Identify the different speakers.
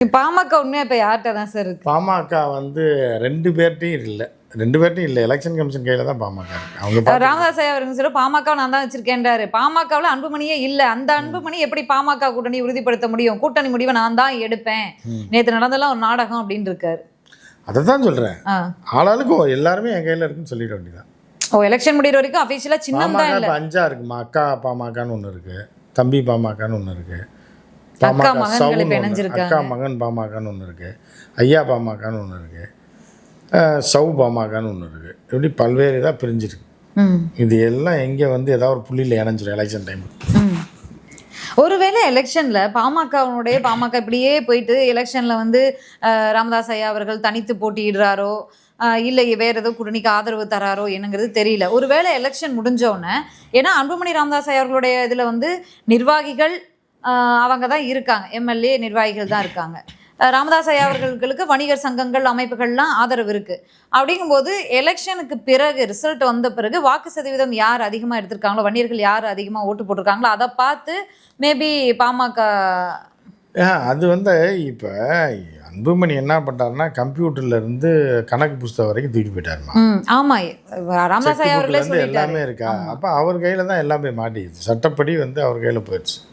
Speaker 1: பாமக உண்மையா இப்ப யார்கிட்ட தான் சார் இருக்கு?
Speaker 2: பாமக வந்து 2 பேர்ட்டையும் இல்லை, 2 பேர்ட்டையும் இல்லை. எலெக்ஷன் கமிஷன் கையில் தான் பாமக இருக்கு. அவங்க
Speaker 1: ராமதாஸ் ஐயா அவர்கள் சொல்ல பாமக நான் தான் வச்சிருக்கேன்றாரு. பாமகவில் அன்புமணியே இல்லை. அந்த அன்புமணி எப்படி பாமக கூட்டணி உறுதிப்படுத்த முடியும்? கூட்டணி முடிவை நான் தான் எடுப்பேன், நேற்று நடந்தெல்லாம் ஒரு நாடகம் அப்படின்னு இருக்காரு.
Speaker 2: அதை தான் சொல்கிறேன். ஆளாளுக்கு எல்லாருமே என் கையில் இருக்குன்னு சொல்லிட வேண்டியதான்.
Speaker 1: எலெக்ஷன் முடிகிற வரைக்கும் அஃபீஷியலாக சின்னம் தான் இல்லை.
Speaker 2: 5 இருக்குமா? அக்கா பாமகன்னு ஒன்று இருக்குது, தம்பி பாமகன்னு ஒன்று இருக்குது,
Speaker 1: அக்கா மகன்கள் இப்ப இணைஞ்சிருக்காங்க.
Speaker 2: அக்கா மகன் பாமகன்னு ஒன்று இருக்குது, ஐயா பாமகன்னு ஒன்று இருக்குது, சவு பாமகன்னு ஒன்று இருக்குது. இப்படி பல்வேறு இதாக பிரிஞ்சிருக்கு. இது எல்லாம் எங்கே வந்து ஏதாவது ஒரு புள்ளியில் இணைஞ்சிடும் எலெக்ஷன் டைம்.
Speaker 1: ஒருவேளை எலெக்ஷனில் பாமக இப்படியே போயிட்டு எலெக்ஷனில் வந்து ராமதாஸ் ஐயா அவர்கள் தனித்து போட்டியிடுறாரோ இல்லை வேறு ஏதோ கூட்டணிக்கு ஆதரவு தராரோ என்னங்கிறது தெரியல. ஒருவேளை எலெக்ஷன் முடிஞ்சோடனே, ஏன்னா அன்புமணி ராமதாஸ் ஐயா அவர்களுடைய இதில் வந்து நிர்வாகிகள் அவங்க தான் இருக்காங்க, எம்எல்ஏ நிர்வாகிகள் தான் இருக்காங்க. ராமதாஸ் ஐயா அவர்களுக்கு வணிகர் சங்கங்கள் அமைப்புகள்லாம் ஆதரவு இருக்குது. அப்படிங்கும்போது எலெக்ஷனுக்கு பிறகு ரிசல்ட் வந்த பிறகு வாக்கு சதவீதம் யார் அதிகமாக எடுத்திருக்காங்களோ, வன்னியர்கள் யார் அதிகமாக ஓட்டு போட்டிருக்காங்களோ அதை பார்த்து மேபி பாமக
Speaker 2: அது வந்து இப்போ அன்புமணி என்ன பண்ணுறாருன்னா கம்ப்யூட்டர்லேருந்து கணக்கு புஸ்தகம் வரைக்கும் தூக்கிட்டு போயிட்டாருமா.
Speaker 1: ஆமாம், ராமதாஸ் ஐயா அவர்களே
Speaker 2: எல்லாமே இருக்கா. அப்போ அவர் கையில் தான் எல்லாமே மாட்டிடுச்சு, சட்டப்படி வந்து அவர் கையில் போயிடுச்சு.